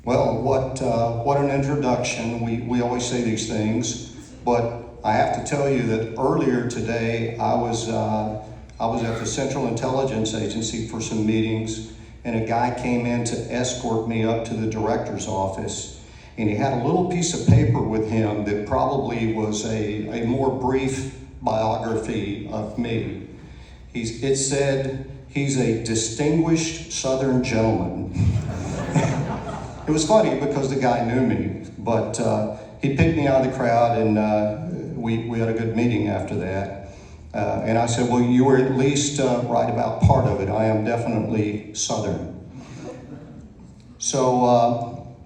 Well, what an introduction. We always say these things, but I have to tell you that earlier today I was at the Central Intelligence Agency for some meetings, and a guy came in to escort me up to the director's office, and he had a little piece of paper with him that probably was a more brief biography of me. It said, he's a distinguished Southern gentleman. It was funny because the guy knew me, but he picked me out of the crowd, and we had a good meeting after that. And I said, well, you were at least right about part of it. I am definitely Southern. So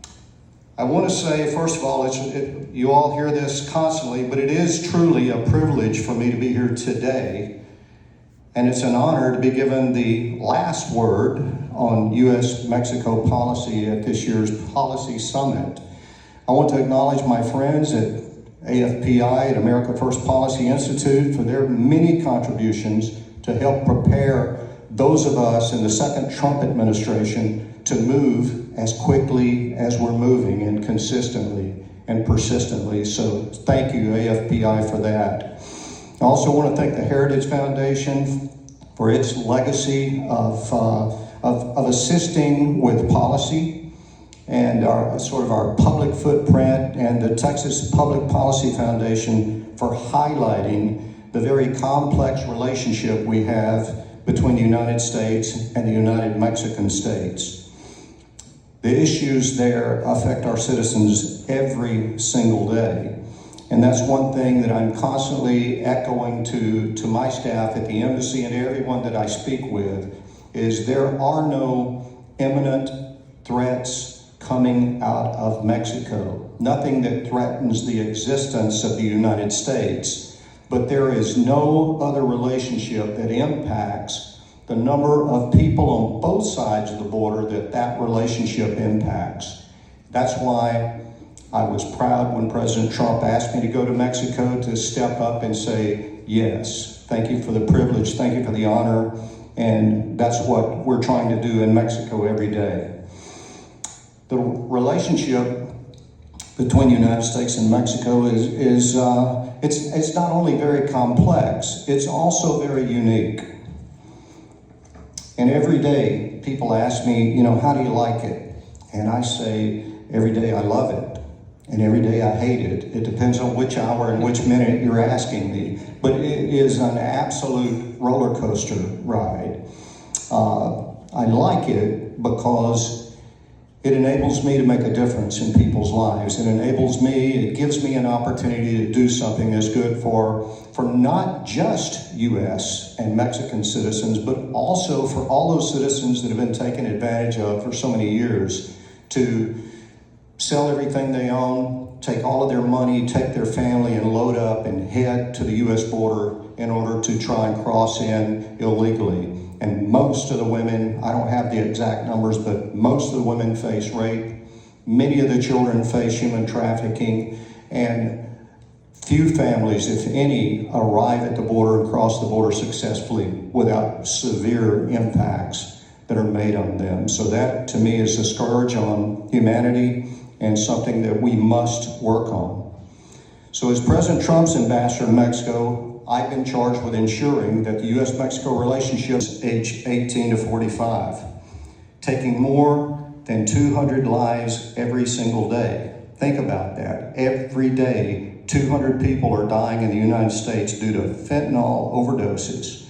I want to say, first of all, you all hear this constantly, but it is truly a privilege for me to be here today. And it's an honor to be given the last word on U.S.-Mexico policy at this year's Policy Summit. I want to acknowledge my friends at AFPI at America First Policy Institute for their many contributions to help prepare those of us in the second Trump administration to move as quickly as we're moving and consistently and persistently. So thank you, AFPI, for that. I also want to thank the Heritage Foundation for its legacy of assisting with policy and our public footprint, and the Texas Public Policy Foundation for highlighting the very complex relationship we have between the United States and the United Mexican States. The issues there affect our citizens every single day. And that's one thing that I'm constantly echoing to my staff at the embassy and everyone that I speak with, is there are no imminent threats coming out of Mexico. Nothing that threatens the existence of the United States, but there is no other relationship that impacts the number of people on both sides of the border that relationship impacts. That's why I was proud when President Trump asked me to go to Mexico to step up and say, yes, thank you for the privilege, thank you for the honor, and that's what we're trying to do in Mexico every day. The relationship between the United States and Mexico is not only very complex, it's also very unique. And every day people ask me, how do you like it? And I say, every day I love it. And every day I hate it. It depends on which hour and which minute you're asking me. But it is an absolute roller coaster ride. I like it because it enables me to make a difference in people's lives. It gives me an opportunity to do something that's good for not just U.S. and Mexican citizens, but also for all those citizens that have been taken advantage of for so many years, to sell everything they own, take all of their money, take their family and load up and head to the U.S. border in order to try and cross in illegally. And most of the women, I don't have the exact numbers, but most of the women face rape. Many of the children face human trafficking, and few families, if any, arrive at the border and cross the border successfully without severe impacts that are made on them. So that, to me, is a scourge on humanity and something that we must work on. So as President Trump's ambassador to Mexico, I've been charged with ensuring that the U.S.-Mexico relationship is age 18 to 45, taking more than 200 lives every single day. Think about that. Every day, 200 people are dying in the United States due to fentanyl overdoses.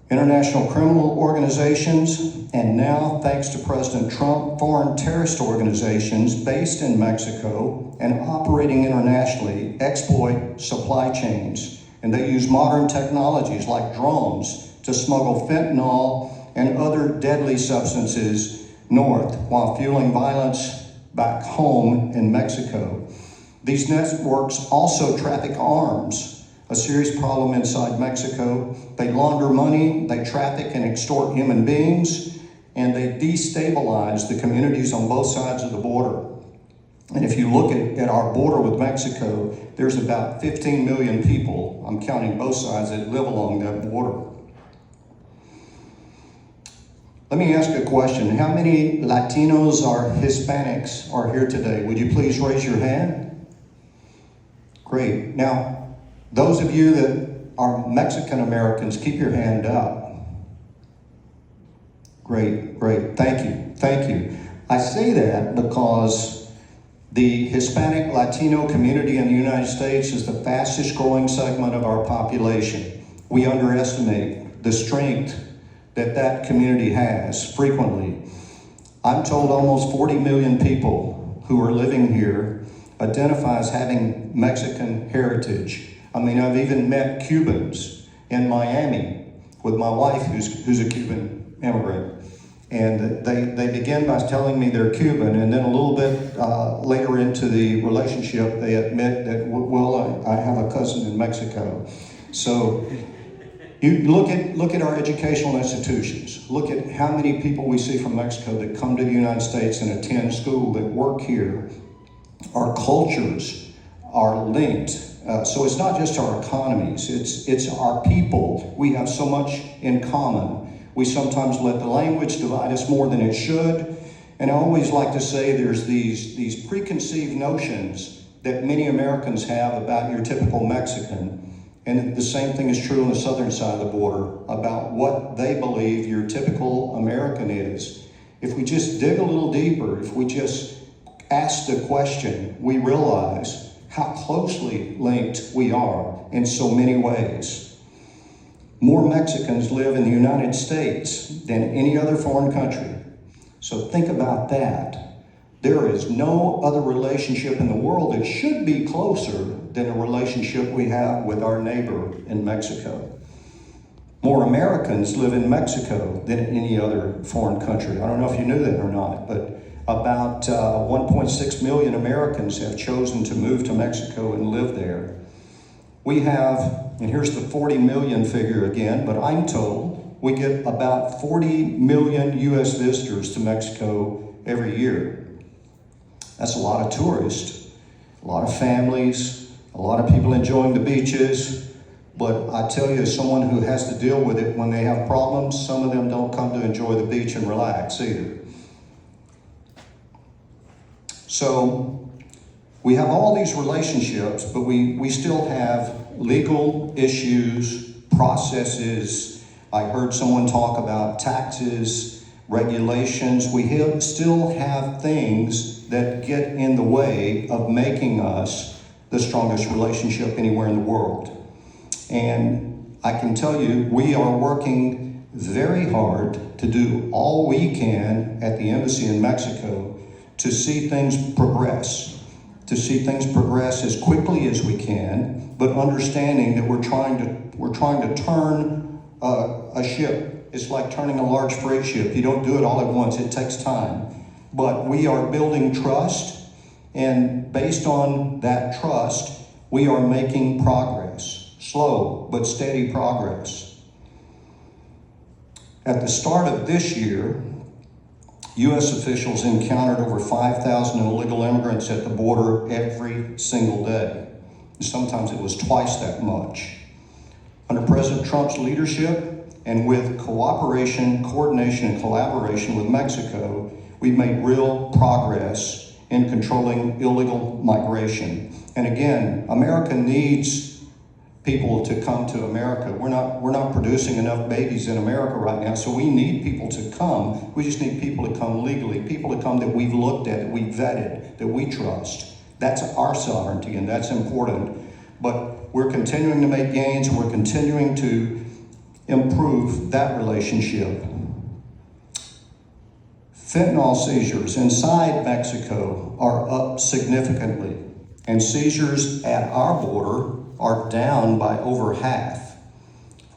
International criminal organizations, and now, thanks to President Trump, foreign terrorist organizations based in Mexico and operating internationally exploit supply chains. And they use modern technologies like drones to smuggle fentanyl and other deadly substances north while fueling violence back home in Mexico. These networks also traffic arms, a serious problem inside Mexico. They launder money, they traffic and extort human beings, and they destabilize the communities on both sides of the border. And if you look at our border with Mexico, there's about 15 million people, I'm counting both sides, that live along that border. Let me ask a question. How many Latinos or Hispanics are here today? Would you please raise your hand? Great. Now, those of you that are Mexican Americans, keep your hand up. Great, great. Thank you. Thank you. I say that because the Hispanic Latino community in the United States is the fastest growing segment of our population. We underestimate the strength that community has frequently. I'm told almost 40 million people who are living here identify as having Mexican heritage. I mean, I've even met Cubans in Miami with my wife who's a Cuban immigrant. And they begin by telling me they're Cuban, and then a little bit later into the relationship, they admit that, well, I have a cousin in Mexico. So you look at our educational institutions. Look at how many people we see from Mexico that come to the United States and attend school, that work here. Our cultures are linked. So it's not just our economies, it's our people. We have so much in common. We sometimes let the language divide us more than it should. And I always like to say there's these preconceived notions that many Americans have about your typical Mexican. And the same thing is true on the southern side of the border about what they believe your typical American is. If we just dig a little deeper, if we just ask the question, we realize how closely linked we are in so many ways. More Mexicans live in the United States than any other foreign country. So think about that. There is no other relationship in the world that should be closer than a relationship we have with our neighbor in Mexico. More Americans live in Mexico than any other foreign country. I don't know if you knew that or not, but about 1.6 million Americans have chosen to move to Mexico and live there. We have, and here's the 40 million figure again, but I'm told we get about 40 million U.S. visitors to Mexico every year. That's a lot of tourists, a lot of families, a lot of people enjoying the beaches. But I tell you, as someone who has to deal with it when they have problems, some of them don't come to enjoy the beach and relax either. So we have all these relationships, but we still have legal issues, processes. I heard someone talk about taxes, regulations. We still have things that get in the way of making us the strongest relationship anywhere in the world. And I can tell you, we are working very hard to do all we can at the embassy in Mexico to see things progress as quickly as we can, but understanding that we're trying to turn a ship. It's like turning a large freight ship. You don't do it all at once, it takes time. But we are building trust, and based on that trust, we are making progress. Slow, but steady progress. At the start of this year, U.S. officials encountered over 5,000 illegal immigrants at the border every single day. And sometimes it was twice that much. Under President Trump's leadership, and with cooperation, coordination, and collaboration with Mexico, we've made real progress in controlling illegal migration. And again, America needs people to come to America. We're not producing enough babies in America right now, so we need people to come. We just need people to come legally, people to come that we've looked at, that we've vetted, that we trust. That's our sovereignty, and that's important. But we're continuing to make gains, and we're continuing to improve that relationship. Fentanyl seizures inside Mexico are up significantly, and seizures at our border are down by over half.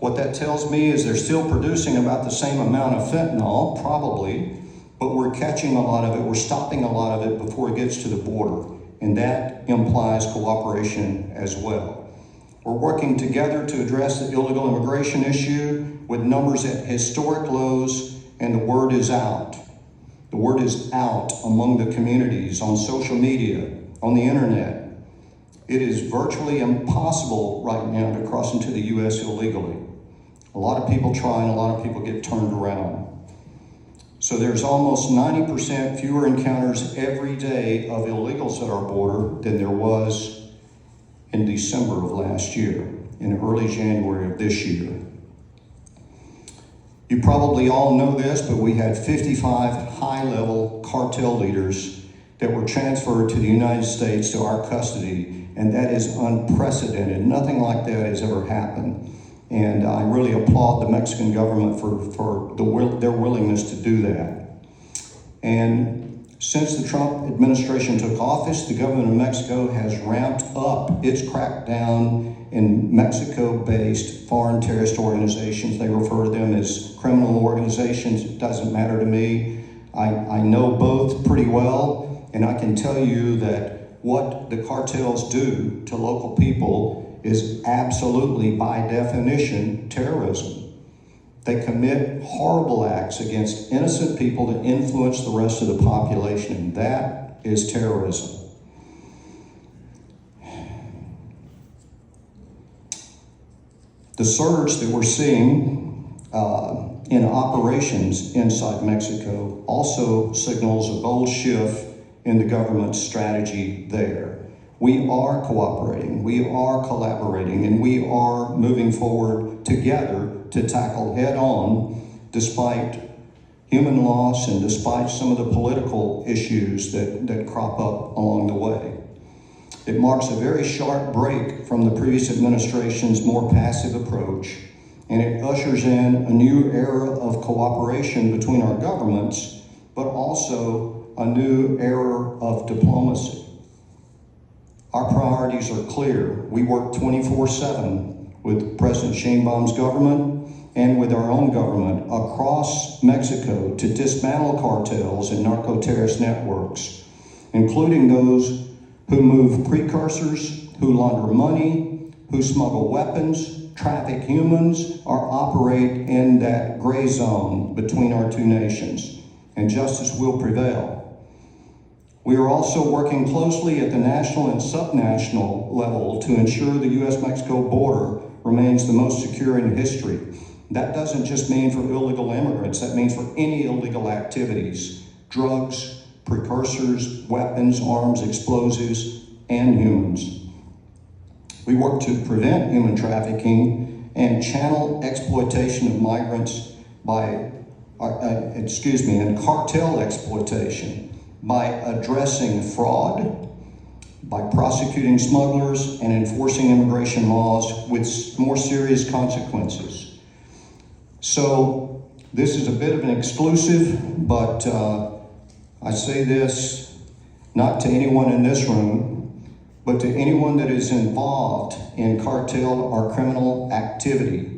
What that tells me is they're still producing about the same amount of fentanyl, probably, but we're catching a lot of it, we're stopping a lot of it before it gets to the border, and that implies cooperation as well. We're working together to address the illegal immigration issue with numbers at historic lows, and the word is out. The word is out among the communities, on social media, on the internet. It is virtually impossible right now to cross into the U.S. illegally. A lot of people try, and a lot of people get turned around. So there's almost 90% fewer encounters every day of illegals at our border than there was in December of last year, in early January of this year. You probably all know this, but we had 55 high-level cartel leaders that were transferred to the United States to our custody, and that is unprecedented. Nothing like that has ever happened. And I really applaud the Mexican government for their willingness to do that. And since the Trump administration took office, the government of Mexico has ramped up its crackdown in Mexico-based foreign terrorist organizations. They refer to them as criminal organizations. It doesn't matter to me. I know both pretty well, and I can tell you that what the cartels do to local people is absolutely, by definition, terrorism. They commit horrible acts against innocent people to influence the rest of the population, and that is terrorism. The surge that we're seeing in operations inside Mexico also signals a bold shift in the government's strategy there. We are cooperating, we are collaborating, and we are moving forward together to tackle head-on, despite human loss and despite some of the political issues that crop up along the way. It marks a very sharp break from the previous administration's more passive approach, and it ushers in a new era of cooperation between our governments, but also a new era of diplomacy. Our priorities are clear. We work 24/7 with President Sheinbaum's government and with our own government across Mexico to dismantle cartels and narco-terrorist networks, including those who move precursors, who launder money, who smuggle weapons, traffic humans, or operate in that gray zone between our two nations. And justice will prevail. We are also working closely at the national and subnational level to ensure the U.S.-Mexico border remains the most secure in history. That doesn't just mean for illegal immigrants, that means for any illegal activities, drugs, precursors, weapons, arms, explosives, and humans. We work to prevent human trafficking and channel exploitation of migrants and cartel exploitation by addressing fraud, by prosecuting smugglers and enforcing immigration laws with more serious consequences. So this is a bit of an exclusive, but I say this not to anyone in this room, but to anyone that is involved in cartel or criminal activity.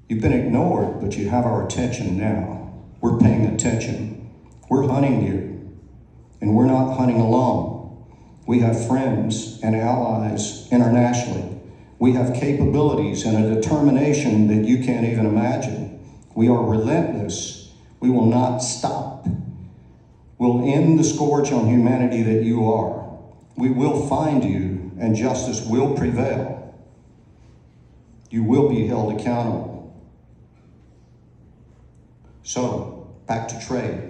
You've been ignored, but you have our attention now. We're paying attention. We're hunting you, and we're not hunting alone. We have friends and allies internationally. We have capabilities and a determination that you can't even imagine. We are relentless. We will not stop. We'll end the scourge on humanity that you are. We will find you, and justice will prevail. You will be held accountable. So, back to trade.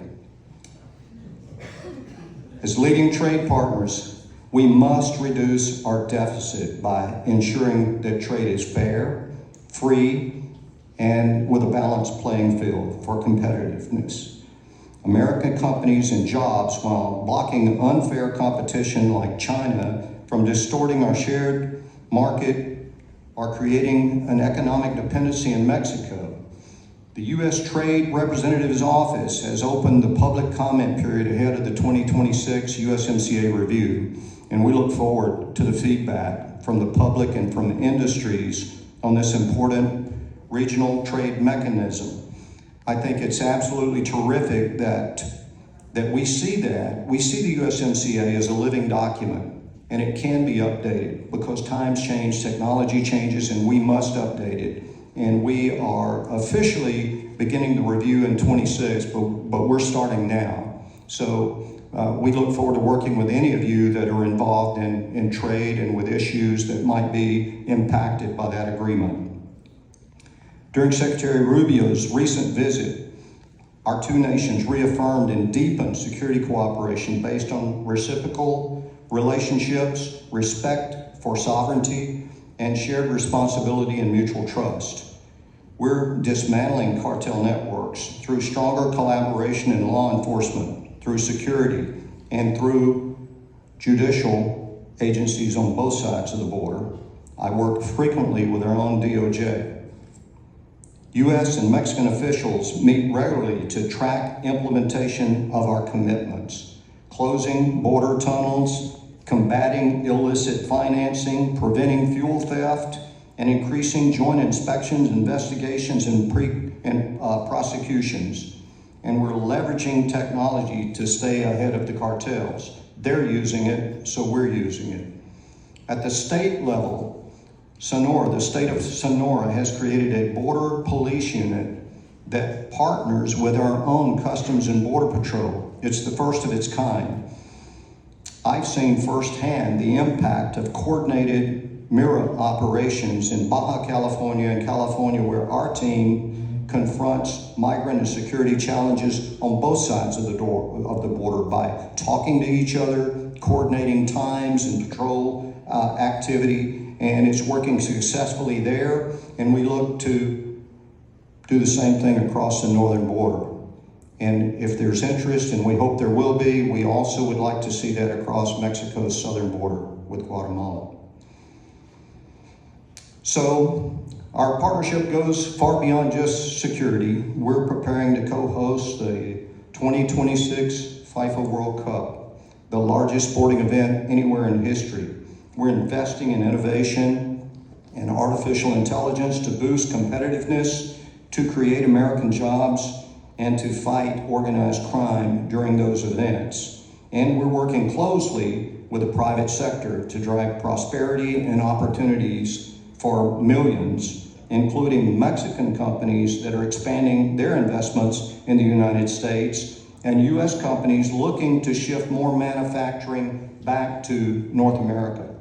As leading trade partners, we must reduce our deficit by ensuring that trade is fair, free, and with a balanced playing field for competitiveness. American companies and jobs, while blocking unfair competition like China from distorting our shared market, are creating an economic dependency in Mexico. The U.S. Trade Representative's Office has opened the public comment period ahead of the 2026 USMCA review, and we look forward to the feedback from the public and from industries on this important regional trade mechanism. I think it's absolutely terrific that we see that. We see the USMCA as a living document, and it can be updated because times change, technology changes, and we must update it. And we are officially beginning the review in 26, but we're starting now. So we look forward to working with any of you that are involved in trade and with issues that might be impacted by that agreement. During Secretary Rubio's recent visit, Our two nations reaffirmed and deepened security cooperation based on reciprocal relationships, respect for sovereignty, and shared responsibility and mutual trust. We're dismantling cartel networks through stronger collaboration in law enforcement, through security, and through judicial agencies on both sides of the border. I work frequently with our own DOJ. U.S. and Mexican officials meet regularly to track implementation of our commitments, closing border tunnels, combating illicit financing, preventing fuel theft, and increasing joint inspections, investigations, and prosecutions. And we're leveraging technology to stay ahead of the cartels. They're using it, so we're using it. At the state level, Sonora, the state of Sonora, has created a border police unit that partners with our own Customs and Border Patrol. It's the first of its kind. I've seen firsthand the impact of coordinated mirror operations in Baja California and California, where our team confronts migrant and security challenges on both sides of the border by talking to each other, coordinating times and patrol activity, and it's working successfully there, and we look to do the same thing across the northern border. And if there's interest, and we hope there will be, we also would like to see that across Mexico's southern border with Guatemala. So our partnership goes far beyond just security. We're preparing to co-host the 2026 FIFA World Cup, the largest sporting event anywhere in history. We're investing in innovation and artificial intelligence to boost competitiveness, to create American jobs, and to fight organized crime during those events. And we're working closely with the private sector to drive prosperity and opportunities for millions, including Mexican companies that are expanding their investments in the United States, and U.S. companies looking to shift more manufacturing back to North America.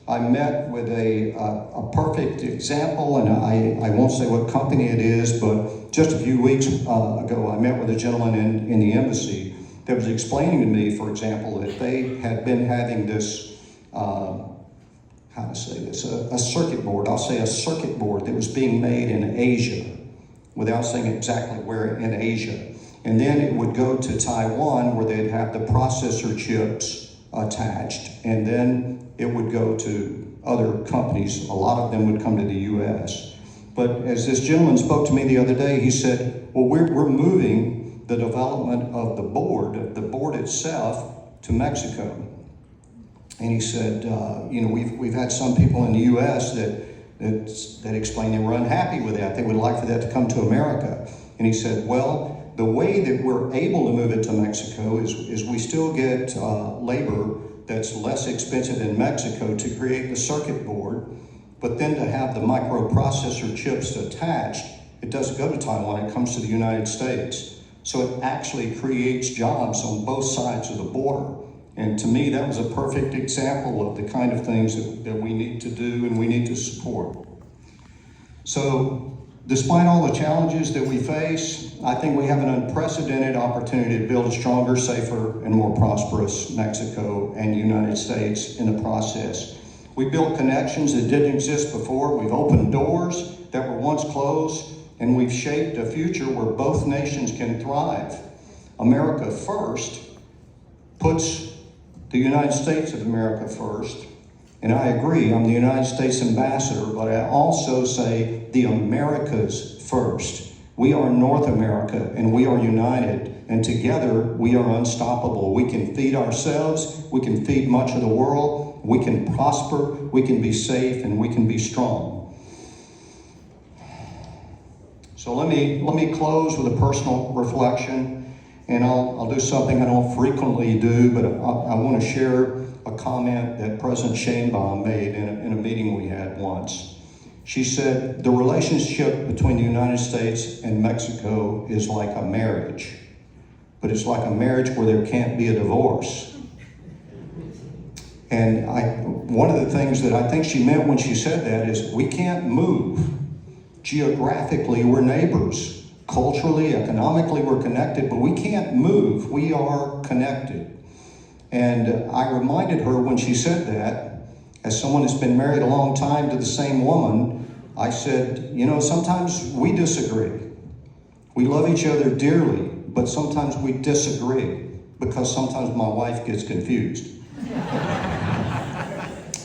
I met with a perfect example, and I won't say what company it is, but just a few weeks ago, I met with a gentleman in the embassy that was explaining to me, for example, that they had been having this, a circuit board. I'll say a circuit board that was being made in Asia, without saying exactly where in Asia. And then it would go to Taiwan, where they'd have the processor chips attached, and then it would go to other companies. A lot of them would come to the U.S. But as this gentleman spoke to me the other day, he said, well, we're moving the development of the board itself, to Mexico. And he said, we've had some people in the U.S. that explained they were unhappy with that. They would like for that to come to America. And he said, well, the way that we're able to move it to Mexico is we still get labor that's less expensive in Mexico to create the circuit board, but then to have the microprocessor chips attached, it doesn't go to Taiwan, it comes to the United States. So it actually creates jobs on both sides of the border. And to me, that was a perfect example of the kind of things that we need to do and we need to support. So despite all the challenges that we face, I think we have an unprecedented opportunity to build a stronger, safer, and more prosperous Mexico and United States in the process. We built connections that didn't exist before. We've opened doors that were once closed, and we've shaped a future where both nations can thrive. America First puts the United States of America first. And I agree, I'm the United States ambassador, but I also say the Americas first. We are North America, and we are united, and together we are unstoppable. We can feed ourselves, we can feed much of the world, we can prosper, we can be safe, and we can be strong. So let me close with a personal reflection, and I'll do something I don't frequently do, but I want to share a comment that President Sheinbaum made in a meeting we had once. She said, the relationship between the United States and Mexico is like a marriage, but it's like a marriage where there can't be a divorce. And one of the things that I think she meant when she said that is we can't move. Geographically, we're neighbors, culturally, economically, we're connected, but we can't move. We are connected. And I reminded her when she said that, as someone who's been married a long time to the same woman, I said, you know, sometimes we disagree. We love each other dearly, but sometimes we disagree because sometimes my wife gets confused.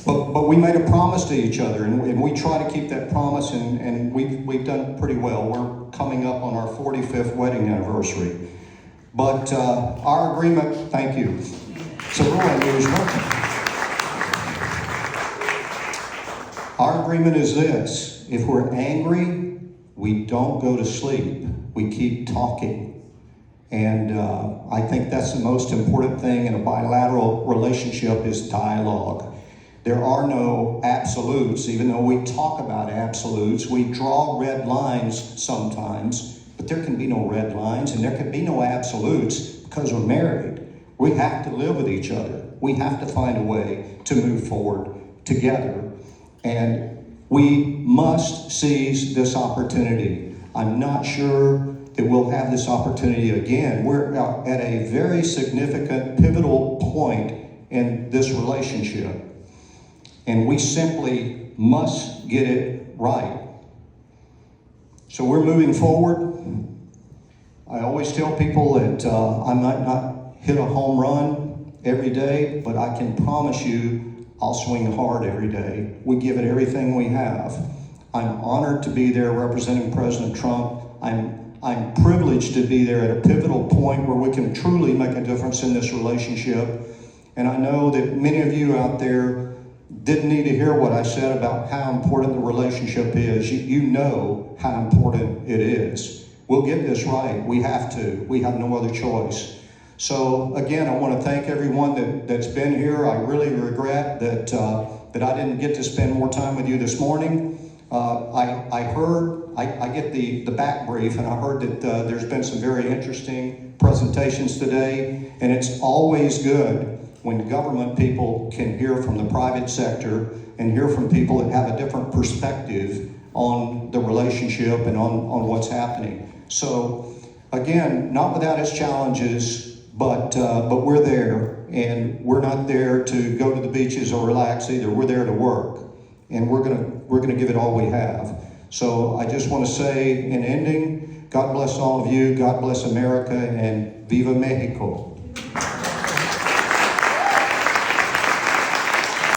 But we made a promise to each other, and we try to keep that promise, and we've done pretty well. We're coming up on our 45th wedding anniversary. But our agreement, thank you. So our agreement is this: if we're angry, we don't go to sleep. We keep talking. And I think that's the most important thing in a bilateral relationship is dialogue. There are no absolutes, even though we talk about absolutes. We draw red lines sometimes, but there can be no red lines and there can be no absolutes because we're married. We have to live with each other. We have to find a way to move forward together. And we must seize this opportunity. I'm not sure that we'll have this opportunity again. We're at a very significant, pivotal point in this relationship. And we simply must get it right. So we're moving forward. I always tell people that I might not hit a home run every day, but I can promise you I'll swing hard every day. We give it everything we have. I'm honored to be there representing President Trump. I'm privileged to be there at a pivotal point where we can truly make a difference in this relationship. And I know that many of you out there didn't need to hear what I said about how important the relationship is. You know how important it is. We'll get this right. We have to. We have no other choice. So again, I want to thank everyone that's been here. I really regret that I didn't get to spend more time with you this morning. I get the back brief, and I heard that there's been some very interesting presentations today, and it's always good when government people can hear from the private sector and hear from people that have a different perspective on the relationship and on what's happening. So again, not without its challenges, but we're there, and we're not there to go to the beaches or relax either. We're there to work, and we're gonna give it all we have. So I just want to say in ending, God bless all of you, God bless America, and Viva Mexico.